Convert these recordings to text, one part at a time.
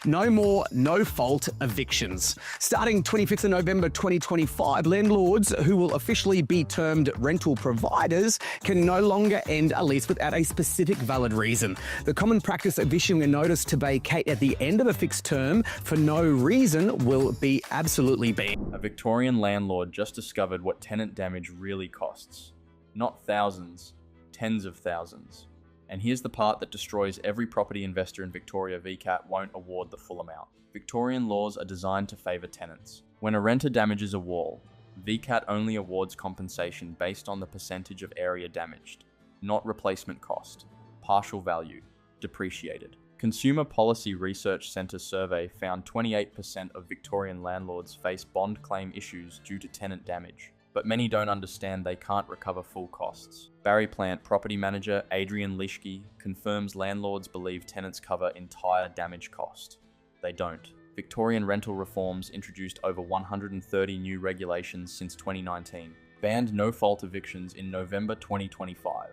No more no-fault evictions. Starting 25th of November 2025, landlords who will officially be termed rental providers can no longer end a lease without a specific valid reason. The common practice of issuing a notice to vacate at the end of a fixed term for no reason will be absolutely banned. A Victorian landlord just discovered what tenant damage really costs. Not thousands, tens of thousands. And here's the part that destroys every property investor in Victoria. VCAT won't award the full amount. Victorian laws are designed to favour tenants. When a renter damages a wall, VCAT only awards compensation based on the percentage of area damaged, not replacement cost, partial value, depreciated. Consumer Policy Research Centre survey found 28% of Victorian landlords face bond claim issues due to tenant damage. But many don't understand they can't recover full costs. Barry Plant property manager Adrian Lischke confirms landlords believe tenants cover entire damage cost. They don't. Victorian rental reforms introduced over 130 new regulations since 2019. Banned no-fault evictions in November 2025.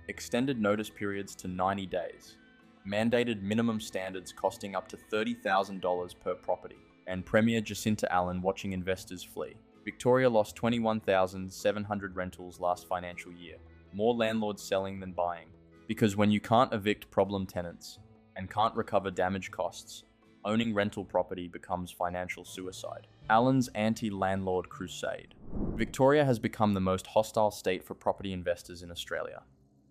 Extended notice periods to 90 days. Mandated minimum standards costing up to $30,000 per property. And Premier Jacinta Allan watching investors flee. Victoria lost 21,700 rentals last financial year. More landlords selling than buying. Because when you can't evict problem tenants and can't recover damage costs, owning rental property becomes financial suicide. Allan's anti-landlord crusade. Victoria has become the most hostile state for property investors in Australia.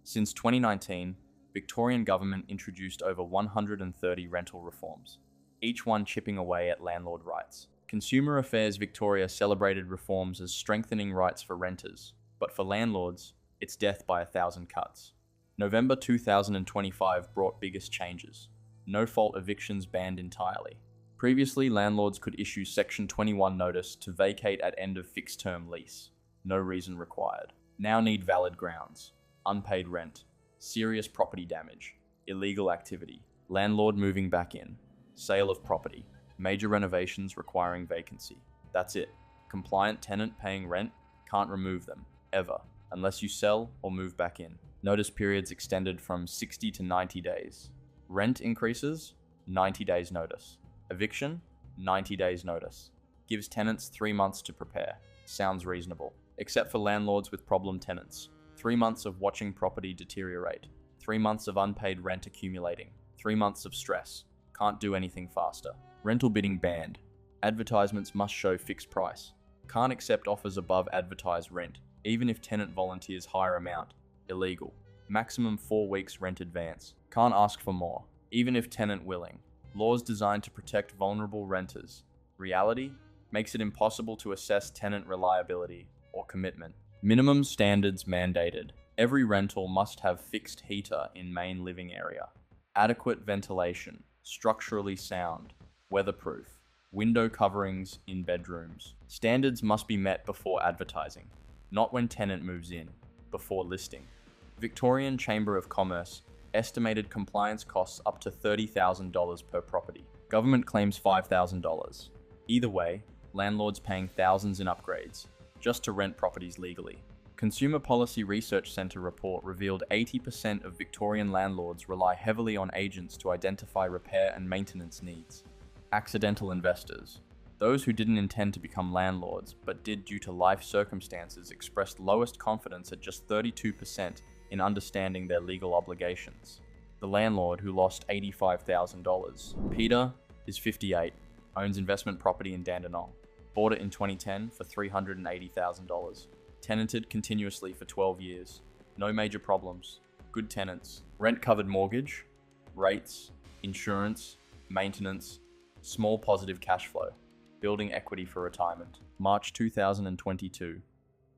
Since 2019, Victorian government introduced over 130 rental reforms, each one chipping away at landlord rights. Consumer Affairs Victoria celebrated reforms as strengthening rights for renters, but for landlords, it's death by 1,000 cuts. November 2025 brought biggest changes. No-fault evictions banned entirely. Previously, landlords could issue Section 21 notice to vacate at end of fixed-term lease. No reason required. Now need valid grounds. Unpaid rent. Serious property damage. Illegal activity. Landlord moving back in. Sale of property. Major renovations requiring vacancy. That's it. Compliant tenant paying rent can't remove them, ever, unless you sell or move back in. Notice periods extended from 60 to 90 days. Rent increases, 90 days notice. Eviction, 90 days notice. Gives tenants 3 months to prepare. Sounds reasonable. Except for landlords with problem tenants. 3 months of watching property deteriorate. 3 months of unpaid rent accumulating. 3 months of stress. Can't do anything faster. Rental bidding banned. Advertisements must show fixed price. Can't accept offers above advertised rent, even if tenant volunteers higher amount. Illegal. Maximum 4 weeks rent advance. Can't ask for more, even if tenant willing. Laws designed to protect vulnerable renters. Reality makes it impossible to assess tenant reliability or commitment. Minimum standards mandated. Every rental must have fixed heater in main living area. Adequate ventilation. Structurally sound. Weatherproof. Window coverings in bedrooms. Standards must be met before advertising, not when tenant moves in, before listing. Victorian Chamber of Commerce estimated compliance costs up to $30,000 per property. Government claims $5,000. Either way, landlords paying thousands in upgrades, just to rent properties legally. Consumer Policy Research Centre report revealed 80% of Victorian landlords rely heavily on agents to identify repair and maintenance needs. Accidental investors. Those who didn't intend to become landlords, but did due to life circumstances, expressed lowest confidence at just 32% in understanding their legal obligations. The landlord who lost $85,000. Peter is 58, owns investment property in Dandenong. Bought it in 2010 for $380,000. Tenanted continuously for 12 years. No major problems. Good tenants. Rent-covered mortgage. Rates. Insurance. Maintenance. Small positive cash flow. Building equity for retirement. March 2022.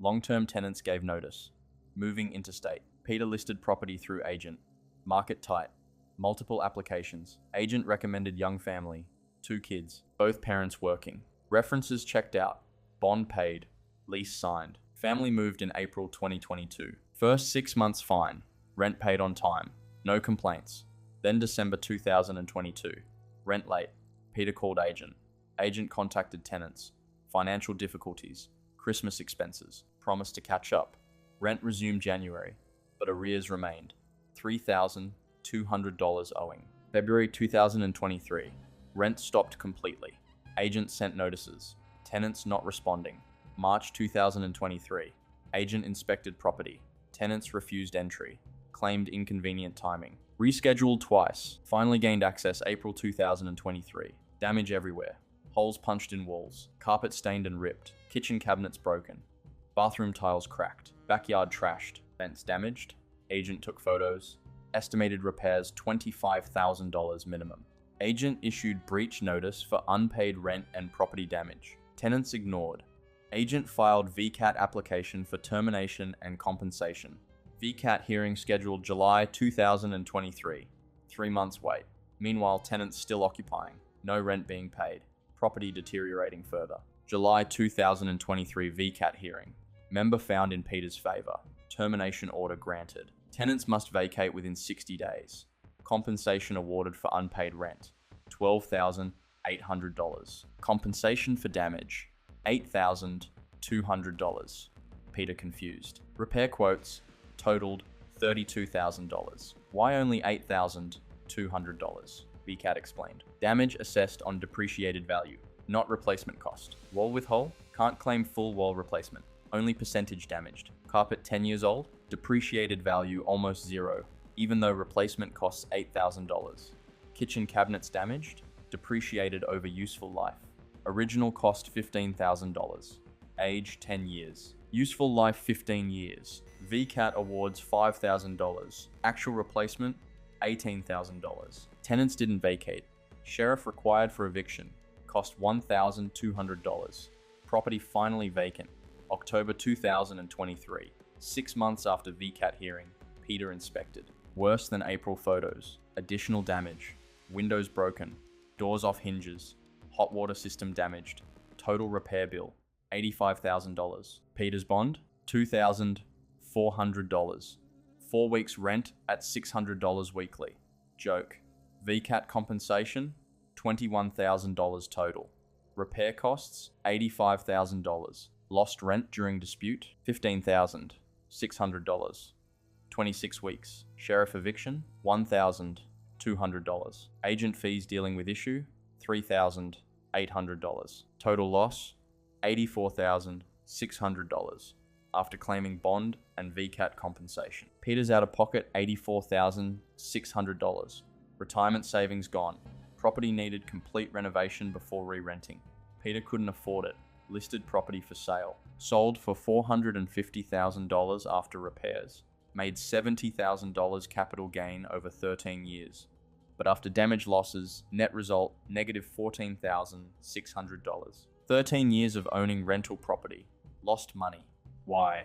Long-term tenants gave notice. Moving interstate. Peter listed property through agent. Market tight. Multiple applications. Agent recommended young family. 2 kids. Both parents working. References checked out. Bond paid. Lease signed. Family moved in April 2022. First 6 months fine. Rent paid on time. No complaints. Then December 2022. Rent late. Peter called agent. Agent contacted tenants. Financial difficulties. Christmas expenses. Promised to catch up. Rent resumed January, but arrears remained. $3,200 owing. February 2023. Rent stopped completely. Agent sent notices. Tenants not responding. March 2023. Agent inspected property. Tenants refused entry. Claimed inconvenient timing. Rescheduled twice. Finally gained access April 2023. Damage everywhere. Holes punched in walls. Carpet stained and ripped. Kitchen cabinets broken. Bathroom tiles cracked. Backyard trashed. Fence damaged. Agent took photos. Estimated repairs $25,000 minimum. Agent issued breach notice for unpaid rent and property damage. Tenants ignored. Agent filed VCAT application for termination and compensation. VCAT hearing scheduled July 2023. 3 months wait. Meanwhile, tenants still occupying. No rent being paid. Property deteriorating further. July 2023 VCAT hearing. Member found in Peter's favour. Termination order granted. Tenants must vacate within 60 days. Compensation awarded for unpaid rent. $12,800. Compensation for damage. $8,200. Peter confused. Repair quotes totaled $32,000. Why only $8,200? VCAT explained. Damage assessed on depreciated value, not replacement cost. Wall with hole? Can't claim full wall replacement. Only percentage damaged. Carpet 10 years old? Depreciated value almost zero, even though replacement costs $8,000. Kitchen cabinets damaged? Depreciated over useful life. Original cost $15,000. Age 10 years. Useful life 15 years. VCAT awards $5,000. Actual replacement $18,000. Tenants didn't vacate. Sheriff required for eviction. Cost $1,200. Property finally vacant. October 2023. 6 months after VCAT hearing. Peter inspected. Worse than April photos. Additional damage. Windows broken. Doors off hinges. Hot water system damaged. Total repair bill $85,000. Peter's bond $2,400. 4 weeks rent at $600 weekly. Joke. VCAT compensation $21,000 total. Repair costs $85,000. Lost rent during dispute $15,600. 26 weeks. Sheriff eviction $1,200. Agent fees dealing with issue $3,800. Total loss $84,600 after claiming bond and VCAT compensation. Peter's out of pocket $84,600. Retirement savings gone. Property needed complete renovation before re-renting. Peter couldn't afford it. Listed property for sale. Sold for $450,000 after repairs. Made $70,000 capital gain over 13 years. But after damage losses, net result negative $14,600. 13 years of owning rental property. Lost money. Why?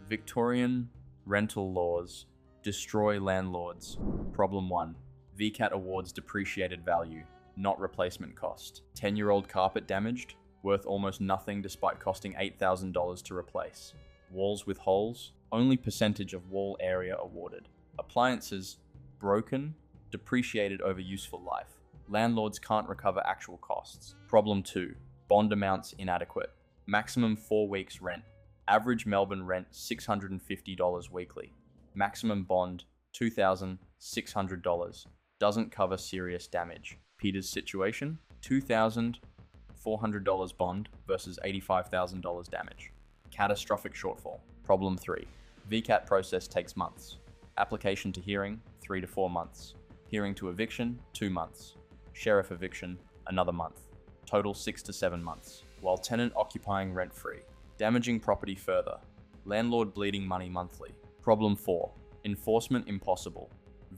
Victorian rental laws destroy landlords. Problem 1. VCAT awards depreciated value, not replacement cost. 10-year-old carpet damaged, worth almost nothing despite costing $8,000 to replace. Walls with holes, only percentage of wall area awarded. Appliances, broken, depreciated over useful life. Landlords can't recover actual costs. Problem 2. Bond amounts inadequate. Maximum 4 weeks rent. Average Melbourne rent $650 weekly. Maximum bond $2,600. Doesn't cover serious damage. Peter's situation, $2,400 bond versus $85,000 damage. Catastrophic shortfall. Problem 3. VCAT process takes months. Application to hearing, 3 to 4 months. Hearing to eviction, 2 months. Sheriff eviction, another month. Total 6 to 7 months. While tenant occupying rent-free. Damaging property further. Landlord bleeding money monthly. Problem 4. Enforcement impossible.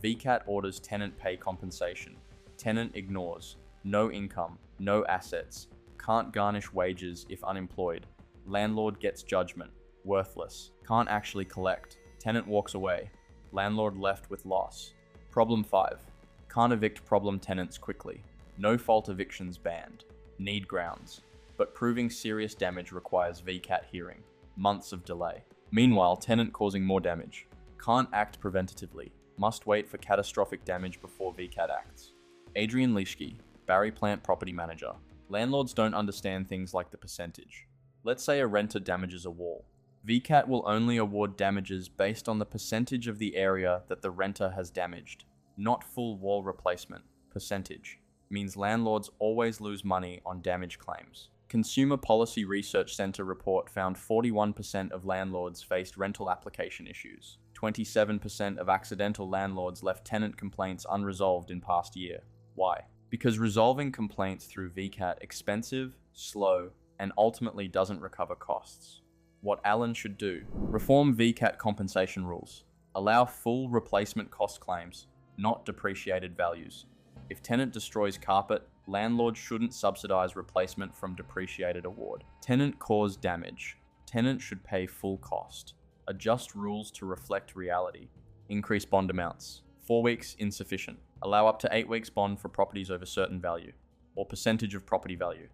VCAT orders tenant pay compensation. Tenant ignores. No income, no assets. Can't garnish wages if unemployed. Landlord gets judgment. Worthless. Can't actually collect. Tenant walks away. Landlord left with loss. Problem 5. Can't evict problem tenants quickly. No fault evictions banned. Need grounds. But proving serious damage requires VCAT hearing. Months of delay. Meanwhile, tenant causing more damage. Can't act preventatively. Must wait for catastrophic damage before VCAT acts. Adrian Lischke, Barry Plant Property Manager. Landlords don't understand things like the percentage. Let's say a renter damages a wall. VCAT will only award damages based on the percentage of the area that the renter has damaged, not full wall replacement. Percentage. means landlords always lose money on damage claims. Consumer Policy Research Centre report found 41% of landlords faced rental application issues. 27% of accidental landlords left tenant complaints unresolved in past year. Why? Because resolving complaints through VCAT expensive, slow, and ultimately doesn't recover costs. What Allan should do: reform VCAT compensation rules. Allow full replacement cost claims, not depreciated values. If tenant destroys carpet, landlord shouldn't subsidise replacement from depreciated award. Tenant caused damage. Tenant should pay full cost. Adjust rules to reflect reality. Increase bond amounts. 4 weeks insufficient. Allow up to 8 weeks bond for properties over certain value, or percentage of property value.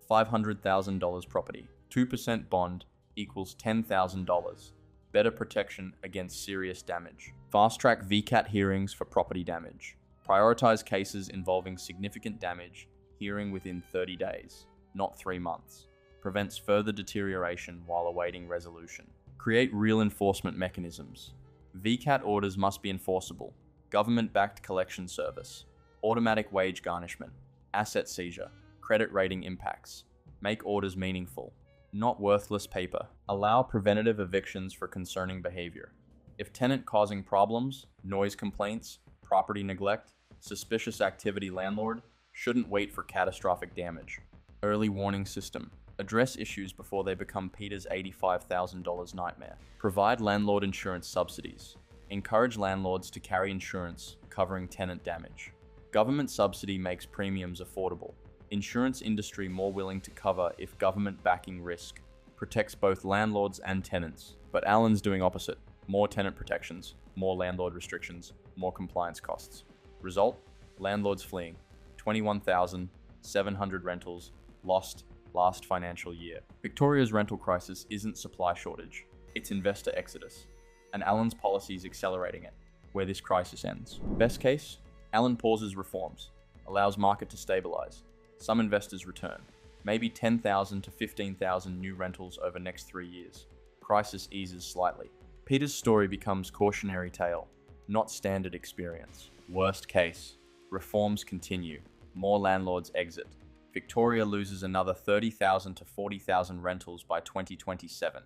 $500,000 property. 2% bond equals $10,000. Better protection against serious damage. Fast-track VCAT hearings for property damage. Prioritize cases involving significant damage, hearing within 30 days, not 3 months. Prevents further deterioration while awaiting resolution. Create real enforcement mechanisms. VCAT orders must be enforceable. Government-backed collection service. Automatic wage garnishment. Asset seizure. Credit rating impacts. Make orders meaningful, not worthless paper. Allow preventative evictions for concerning behavior. If tenant causing problems, noise complaints, property neglect, suspicious activity, landlord shouldn't wait for catastrophic damage. Early warning system. Address issues before they become Peter's $85,000 nightmare. Provide landlord insurance subsidies. Encourage landlords to carry insurance covering tenant damage. Government subsidy makes premiums affordable. Insurance industry more willing to cover if government backing risk. Protects both landlords and tenants. But Allan's doing opposite. More tenant protections, more landlord restrictions, more compliance costs. Result? Landlords fleeing. 21,700 rentals lost last financial year. Victoria's rental crisis isn't supply shortage, it's investor exodus. And Allan's policy is accelerating it, where this crisis ends. Best case, Allan pauses reforms, allows market to stabilize. Some investors return. Maybe 10,000 to 15,000 new rentals over next 3 years. Crisis eases slightly. Peter's story becomes cautionary tale, not standard experience. Worst case, reforms continue. More landlords exit. Victoria loses another 30,000 to 40,000 rentals by 2027.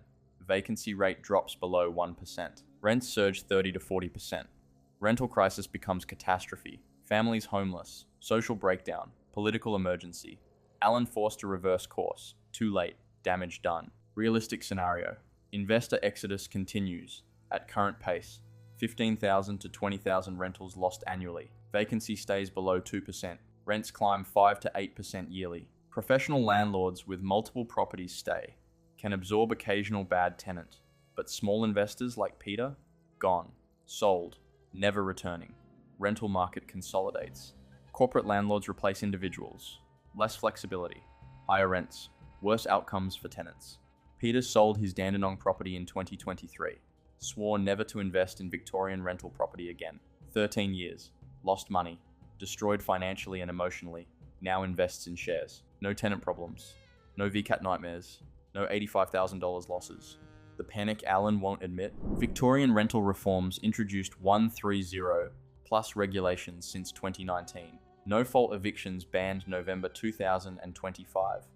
Vacancy rate drops below 1%. Rents surge 30 to 40%. Rental crisis becomes catastrophe. Families homeless. Social breakdown. Political emergency. Allan forced to reverse course. Too late. Damage done. Realistic scenario. Investor exodus continues at current pace. 15,000 to 20,000 rentals lost annually. Vacancy stays below 2%. Rents climb 5 to 8% yearly. Professional landlords with multiple properties stay. Can absorb occasional bad tenant. But small investors like Peter? Gone. Sold. Never returning. Rental market consolidates. Corporate landlords replace individuals. Less flexibility. Higher rents. Worse outcomes for tenants. Peter sold his Dandenong property in 2023. Swore never to invest in Victorian rental property again. 13 years. Lost money. Destroyed financially and emotionally. Now invests in shares. No tenant problems. No VCAT nightmares. No $85,000 losses. The panic Allan won't admit. Victorian rental reforms introduced 130 plus regulations since 2019. No-fault evictions banned November 2025.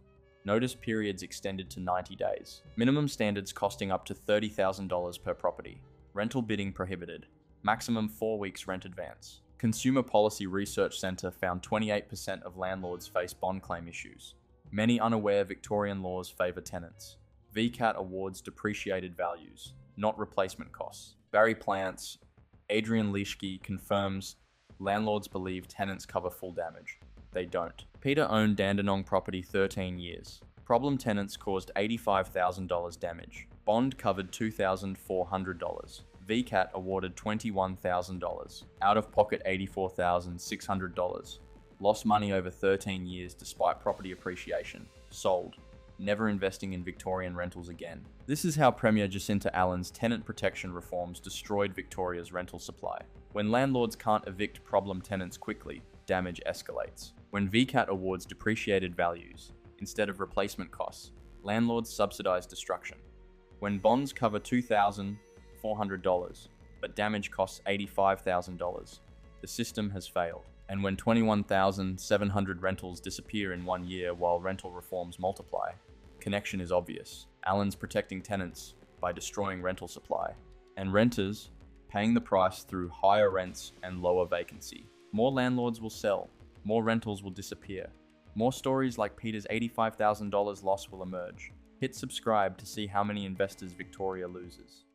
Notice periods extended to 90 days. Minimum standards costing up to $30,000 per property. Rental bidding prohibited. Maximum 4 weeks rent advance. Consumer Policy Research Centre found 28% of landlords face bond claim issues. Many unaware Victorian laws favour tenants. VCAT awards depreciated values, not replacement costs. Barry Plants, Adrian Lischke confirms landlords believe tenants cover full damage. They don't. Peter owned Dandenong property 13 years. Problem tenants caused $85,000 damage. Bond covered $2,400. VCAT awarded $21,000. Out of pocket $84,600. Lost money over 13 years despite property appreciation. Sold. Never investing in Victorian rentals again. This is how Premier Jacinta Allan's tenant protection reforms destroyed Victoria's rental supply. When landlords can't evict problem tenants quickly, damage escalates. When VCAT awards depreciated values instead of replacement costs, landlords subsidize destruction. When bonds cover $2,400, but damage costs $85,000, the system has failed. And when 21,700 rentals disappear in 1 year while rental reforms multiply, connection is obvious. Allan's protecting tenants by destroying rental supply, and renters paying the price through higher rents and lower vacancy. More landlords will sell, more rentals will disappear. More stories like Peter's $85,000 loss will emerge. Hit subscribe to see how many investors Victoria loses.